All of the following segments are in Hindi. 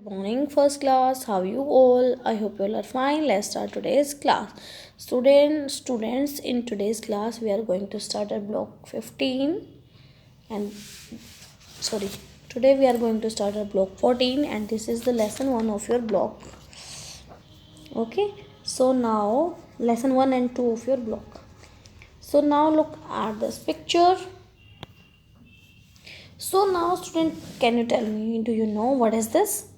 Morning, first class. How you all? I hope you all are fine. Let's start today's class. Students, in today's class, we are going to start at block 15. And sorry, today we are going to start at block 14, and this is the lesson 1 of your block. Okay, so now lesson 1 and 2 of your block. So now look at this picture. So now, student, can you tell me, do you know what is this?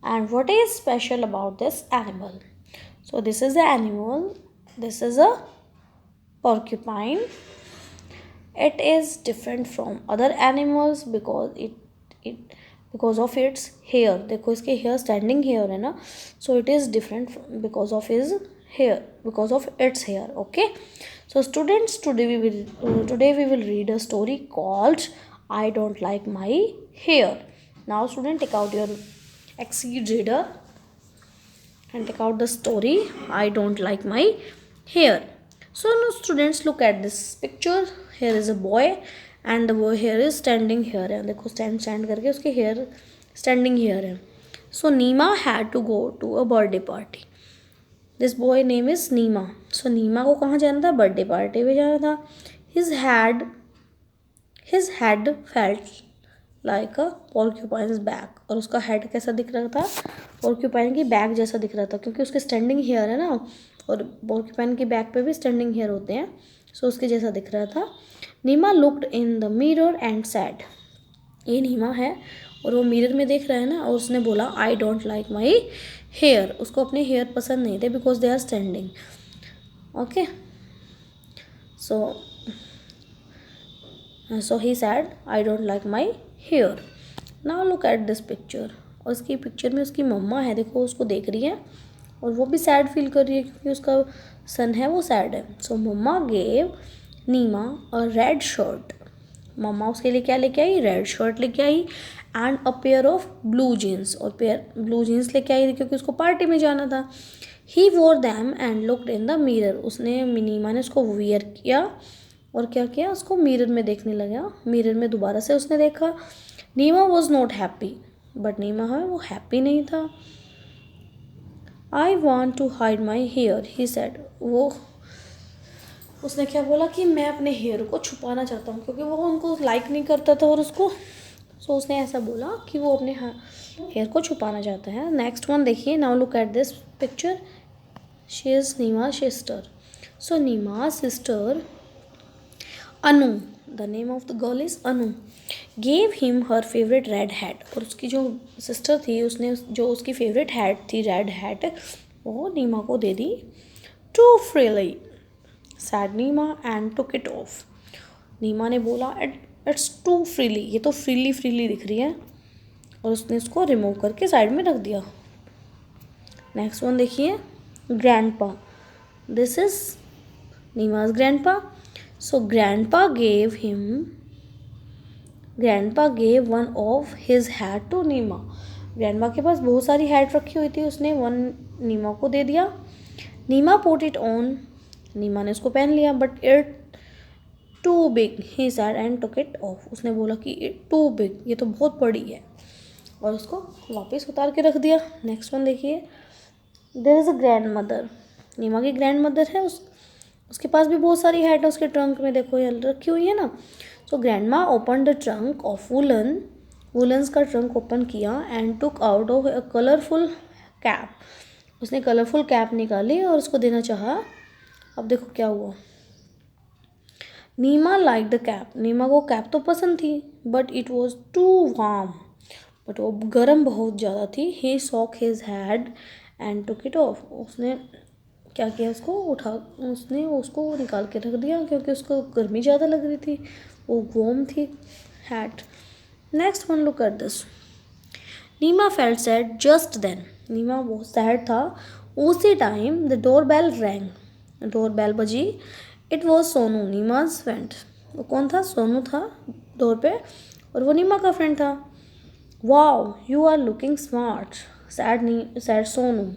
And what is special about this animal? So this is the animal. This is a porcupine. It is different from other animals because because of its hair. देखो इसके hair standing hair है ना, so it is different because of his hair, because of its hair. Okay, so students, today we will read a story called I Don't Like My Hair. Now student, take out your Exceed reader and take out the story I Don't Like My Hair. So now students, look at this picture. Here is a boy and the boy hair is standing here है. देखो stand करके उसके hair standing here है. So Neema had to go to a birthday party. This boy name is Neema. So Neema को कहाँ जाना था? Birthday party में जाना था. His head felt like a porcupine's back. और उसका हेड कैसा दिख रहा था? पोर्क्यूपाइन की बैक जैसा दिख रहा था, क्योंकि उसके स्टैंडिंग हेयर है ना, और पोर्क्यूपाइन की बैक पे भी स्टैंडिंग हेयर होते हैं, सो उसके जैसा दिख रहा था. Neema looked in the mirror and sad. ये नीमा है और वो मिरर में देख रहा है ना, और उसने बोला I don't like my hair. उसको अपने हेयर पसंद नहीं थे because they are standing. Okay, so he said I don't like my hair. Now look at this picture. और इसकी पिक्चर में उसकी मम्मा है, देखो उसको देख रही है और वो भी सैड फील कर रही है क्योंकि उसका सन है वो सैड है. So mama gave Neema a red shirt. Mama उसके लिए क्या लेके आई? रेड शर्ट लेके आई and a pair of blue jeans. और ब्लू जीन्स लेके आई क्योंकि उसको पार्टी में जाना था. ही वोर them and looked in the mirror. उसने नीमा ने उसको वियर किया और क्या किया? उसको मिरर में देखने लगा. मिरर में दोबारा से उसने देखा. Neema was not happy. But Neema है वो हैप्पी नहीं था. I want to hide my hair he said. उसने क्या बोला कि मैं अपने हेयर को छुपाना चाहता हूँ, क्योंकि वो उनको लाइक नहीं करता था और उसको, सो उसने ऐसा बोला कि वो अपने हेयर को छुपाना चाहता है. नेक्स्ट वन देखिए. Now look at this picture. She is Neema sister. So Neema sister Anu, the name of the girl is Anu, gave him her favourite red hat. और उसकी जो सिस्टर थी उसने जो उसकी फेवरेट हैट थी, रेड हैट, वो नीमा को दे दी. Too freely said Neema and took it off. Neema ने बोला इट्स टू फ्रीली. ये तो फ्रीली दिख रही है, और उसने उसको रिमूव करके साइड में रख दिया. नेक्स्ट वन देखिए. Grandpa. This is Neema's grandpa. So grandpa gave one of his hat to Neema. Grandpa के पास बहुत सारी हैट रखी हुई थी, उसने वन नीमा को दे दिया. नीमा put it on. नीमा ने उसको पहन लिया. But it too big he said and took it off. उसने बोला कि it too big, ये तो बहुत बड़ी है, और उसको वापस उतार के रख दिया. नेक्स्ट वन देखिए. There is a grandmother. Neema की ग्रैंड मदर है, उसके पास भी बहुत सारी हैट है. उसके ट्रंक में देखो ये रखी हुई है ना. So grandma open the trunk of woollens का ट्रंक ओपन किया and took out of a colourful cap. उसने कलरफुल कैप निकाली और उसको देना चाहा. अब देखो क्या हुआ. Nima like the cap. Nima को कैप तो पसंद थी, but it was too warm. But वो गर्म बहुत ज़्यादा थी. He shook his head and took it off. उसने क्या किया? उसने उसको निकाल के रख दिया क्योंकि उसको गर्मी ज़्यादा लग रही थी, वो वार्म थी hat. Next one look at this. Nima felt sad just then. Nima बहुत सैड था. उसी time the door bell rang. Door bell बजी. It was Sonu, Nima's friend. वो कौन था? सोनू था डोर पे, और वो नीमा का फ्रेंड था. Wow you are looking smart said Sonu.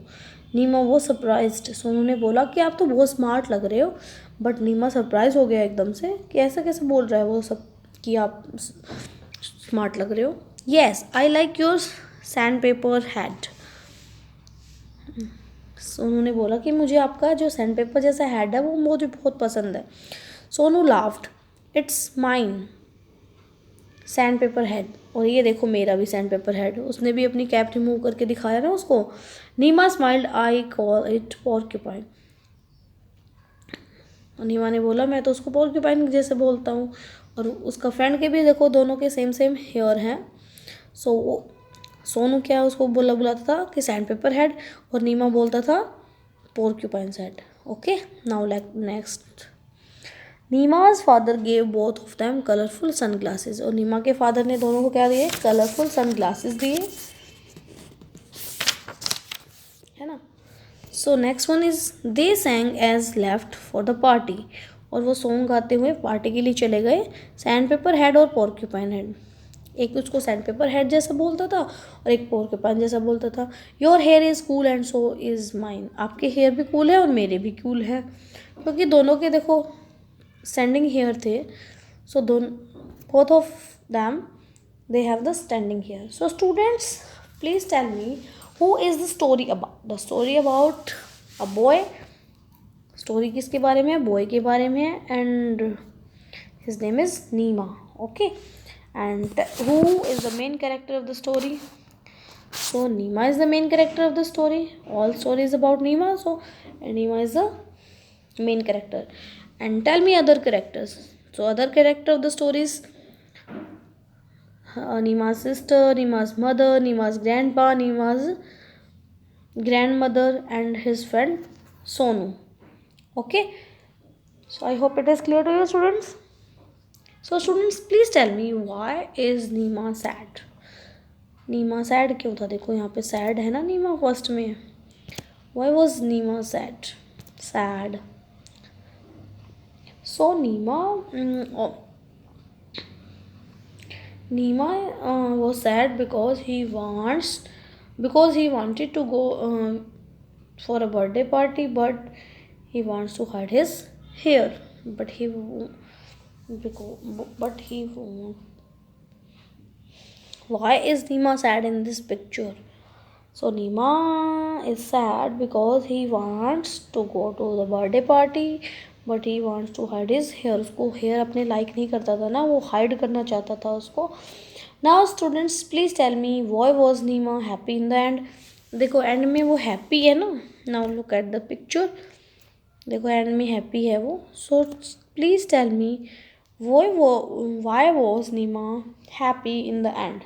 Nima was surprised. Sonu ने बोला कि आप तो बहुत स्मार्ट लग रहे हो. बट नीमा सरप्राइज हो गया एकदम से कि ऐसा कैसे बोल रहा है वो सब कि आप स्मार्ट लग रहे हो. Yes I like your sand paper had. Sonu ने बोला कि मुझे आपका जो सैंड पेपर जैसा हैड है वो मुझे बहुत पसंद है। Sonu laughed, it's mine sand paper head. और ये देखो मेरा भी सैंड पेपर हेड। उसने भी अपनी कैप रिमूव करके दिखाया ना उसको। Nima smiled, I call it porcupine. Nima ने बोला मैं तो उसको पोर्क्यूपाइन जैसे बोलता हूँ। और उसका फ्रेंड के भी देखो दोनों के सेम सेम हेयर हैं। सोनू क्या उसको बुलाता था कि सैंड पेपर हेड, और नीमा बोलता था porcupine head. Okay, now next. Nima's father gave both of them colourful sunglasses. और नीमा के फादर ने दोनों को क्या दिए? कलरफुल सन ग्लासेज दिए, है ना। So next one is they sang as left for the party. और वो सॉन्ग गाते हुए पार्टी के लिए चले गए। सैंड पेपर हेड और पोर्क्यूपाइन हेड, एक उसको सैंड पेपर हेड जैसा बोलता था और एक पोर्क्यूपाइन जैसा बोलता था। Your here is cool and so is mine. आपके हेयर भी कूल है और मेरे भी कूल है, क्योंकि दोनों के देखो स्टैंडिंग हेयर थे। सो both of them they have the standing hair. So students, please tell me who is the story about? The story about a boy. Story किसके बारे में है? बॉय के बारे में है, and his name is Neema. Okay, and who is the main character of the story? So Neema is the main character of the story. All story is about Neema, so Neema is the main character. And tell me other characters. So other character of the stories, Neema's sister, Neema's mother, Neema's grandpa, Neema's grandmother, and his friend Sonu. Okay, so I hope it is clear to you students. So students, please tell me why is Neema sad? Neema sad क्यों था? देखो यहाँ पे sad है ना Neema फर्स्ट में। Why was Neema sad? So Neema was sad because he wanted to go for a birthday party, but he wants to hide his hair. But he won't. Why is Neema sad in this picture? So Neema is sad because he wants to go to the birthday party, but he wants to hide his hair. उसको hair अपने like नहीं करता था ना, वो hide करना चाहता था उसको। Now students, please tell me why was Neema happy in the end? देखो end में वो happy है ना। Now look at the picture. देखो end में happy है वो। So please tell me why was Neema happy in the end?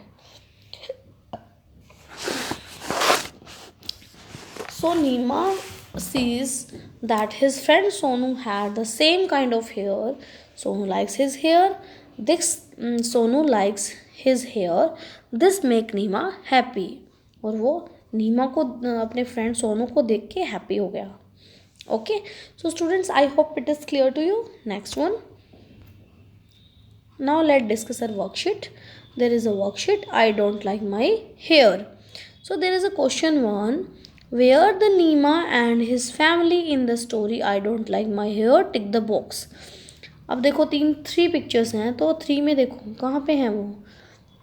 So Neema sees that his friend Sonu had the same kind of hair. Sonu likes his hair. Sonu likes his hair. This make Neema happy. और वो नीमा को अपने फ्रेंड सोनू को देख के हैप्पी हो गया। Okay, so students, I hope it is clear to you. Next one. Now let's discuss our worksheet. There is a worksheet. I don't like my hair. So there is a question 1. Where the Neema and his family in the story I don't like my hair? Tick the box. अब देखो 3 पिक्चर्स हैं, तो 3 में देखो कहाँ पे हैं वो.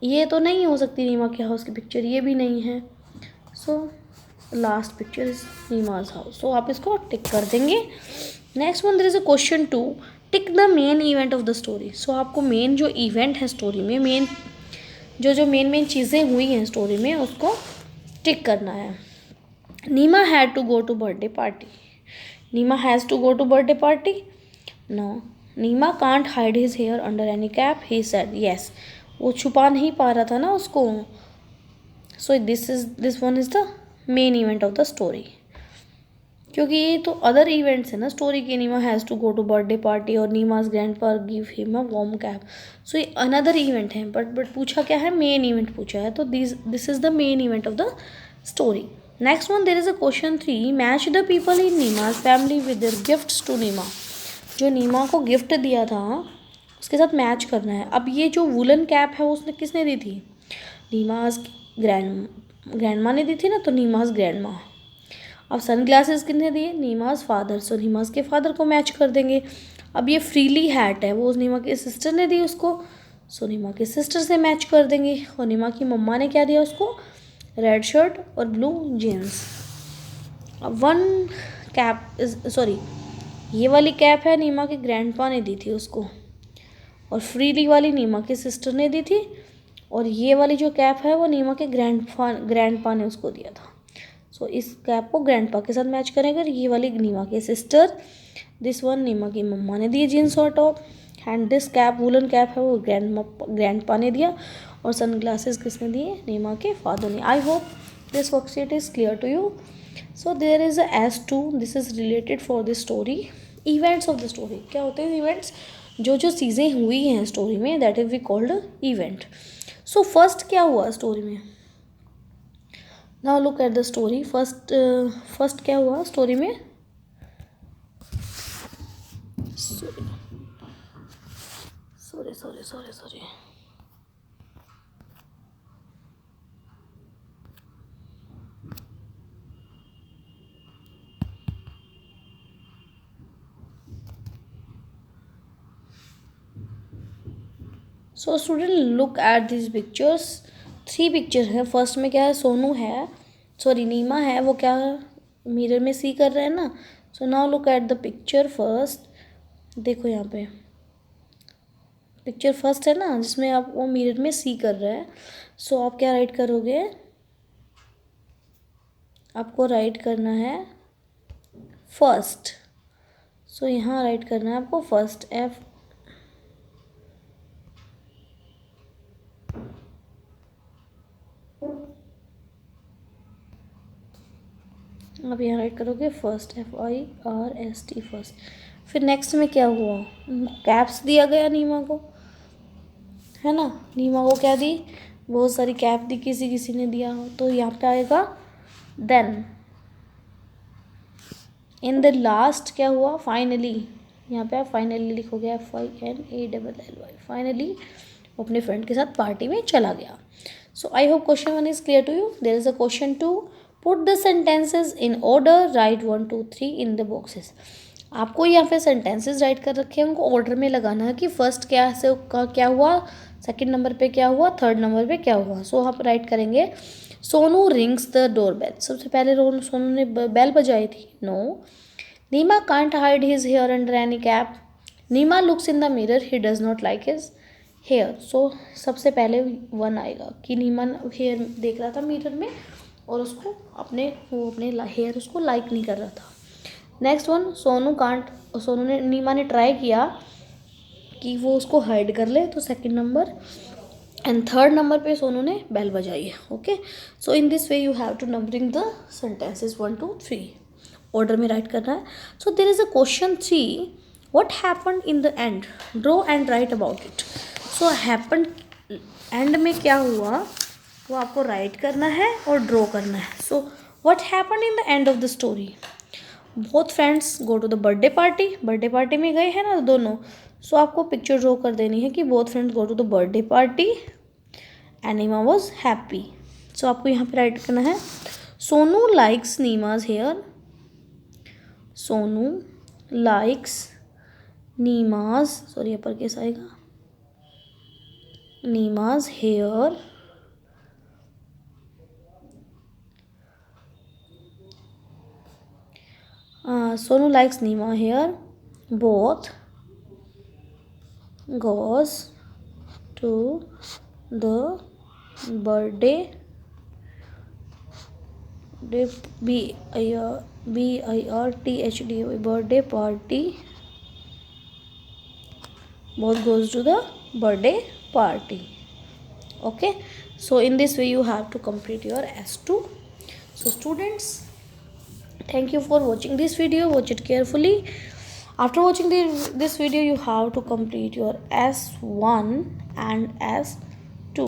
ये तो नहीं हो सकती नीमा के हाउस की पिक्चर, ये भी नहीं है. So last picture is Nima's house. So आप इसको टिक कर देंगे. Next one, there is a question 2. Tick the main event of the story. So आपको मेन जो इवेंट है स्टोरी में, मेन जो मेन चीज़ें हुई हैं स्टोरी में, उसको टिक करना है. Nima had to go to birthday party. Nima has to go to birthday party. No. Nima can't hide his hair under any cap. He said yes. वो छुपा नहीं पा रहा था ना उसको. So this one is the main event of the story, क्योंकि ये तो अदर इवेंट्स है ना स्टोरी के. Nima has to go to birthday party और Nima's grandpa give him a warm cap. So ये अनदर इवेंट है, बट पूछा क्या है, मेन इवेंट पूछा है. तो this is the main event of the story. Next one, there is a question 3. Match the people in Nima's family with their gifts to Nima. जो नीमा को गिफ्ट दिया था उसके साथ मैच करना है. अब ये जो वुलन कैप है वो उसने किसने दी थी? नीमाज ग्रैंडमा ने दी थी ना, तो नीमाज ग्रैंडमा. अब सन ग्लासेस किसने दिए? नीमाज फादर. सो नीमाज के फादर को मैच कर देंगे. अब ये फ्रीली हैट है, वो नीमा की सिस्टर ने दी उसको. सो नीमा की सिस्टर से मैच कर देंगे. और नीमा की मम्मा ने क्या दिया उसको? रेड शर्ट और blue jeans. One cap is sorry, ये वाली कैप है नीमा के ग्रैंडपा ने दी थी उसको, और फ्रीली वाली नीमा की सिस्टर ने दी थी, और ये वाली जो कैप है वो नीमा के ग्रैंडपा ने उसको दिया था। सो इस कैप को ग्रैंडपा के साथ मैच करेंगे। ये वाली नीमा की सिस्टर, दिस वन नीमा की मम्मा ने दी जीन्स और top, and this cap woollen cap है वो ग्रैंडपा ने दिया, और सन ग्लासेस किसने दिए? नीमा के फादर ने। I hope this worksheet is clear to you. So there is a S2, this is related for this story. Events of the story, क्या होते हैं इवेंट्स? जो जो चीज़ें हुई हैं स्टोरी में, that is we called event. So first क्या हुआ स्टोरी में? Now look at the story. First क्या हुआ स्टोरी में? Sorry. So student look at this pictures. 3 picture है। फर्स्ट में क्या है? सोनू है, सॉरी नीमा है, वो क्या मिरर में सी कर रहे हैं ना। So now look at the picture first. देखो यहाँ पे पिक्चर फर्स्ट है ना, जिसमें आप वो मिरर में सी कर रहे हैं। सो आप क्या राइट करोगे? आपको राइट करना है फर्स्ट। सो यहाँ राइट करना है आपको फर्स्ट, F। आप यहाँ राइट करोगे फर्स्ट, FIRST फर्स्ट। फिर नेक्स्ट में क्या हुआ? कैप्स दिया गया नीमा को, है ना। नीमा को क्या दी? बहुत सारी कैप दी, किसी किसी ने दिया। तो यहाँ पे आएगा देन। इन द लास्ट क्या हुआ? फाइनली। यहाँ पे आप फाइनली लिखोगे FINALLY। फाइनली वो अपने फ्रेंड के साथ पार्टी में चला गया। So I hope question 1 is clear to you. There is a question 2। Put the sentences in order, write 1 2 3 in the boxes. आपको यहाँ पे सेंटेंसेस राइट कर रखे हैं, उनको ऑर्डर में लगाना है कि फर्स्ट क्या से क्या हुआ, सेकंड नंबर पे क्या हुआ, थर्ड नंबर पे क्या हुआ। सो आप राइट करेंगे Sonu rings the door bell. सबसे पहले सोनू ने बेल बजाई थी। No. Nima can't hide his hair under any cap. Nima looks in the mirror, he does not like his hair. So सबसे पहले 1 आएगा कि नीमा हेयर देख रहा था मिरर में, और उसको अपने हेयर उसको लाइक नहीं कर रहा था। नेक्स्ट 1, सोनू ने नीमा ने ट्राई किया कि वो उसको हाइड कर ले, तो second number. And third number पे सोनू ने बेल बजाई है। Okay, so in this way you have to numbering the sentences 1 2 3, order में राइट करना है। So there is a question 3, what happened in the end, draw and write about it. So happened, end में क्या हुआ वो आपको राइट करना है और ड्रॉ करना है। So what happened in the end of the story? Both friends go to the birthday party. Birthday party में गए हैं ना दोनों। सो आपको पिक्चर ड्रॉ कर देनी है कि both friends go to the birthday party and Nima was happy. So आपको यहाँ पे राइट करना है Sonu likes Nima's hair. Sonu likes Nima's, sorry upper case आएगा, Nima's hair. Sonu likes Nima here. Both goes to the birthday birthday party. Both goes to the birthday party. Okay, so in this way you have to complete your S2. So students, thank you for watching this video. Watch it carefully. After watching this video, you have to complete your S1 and S2.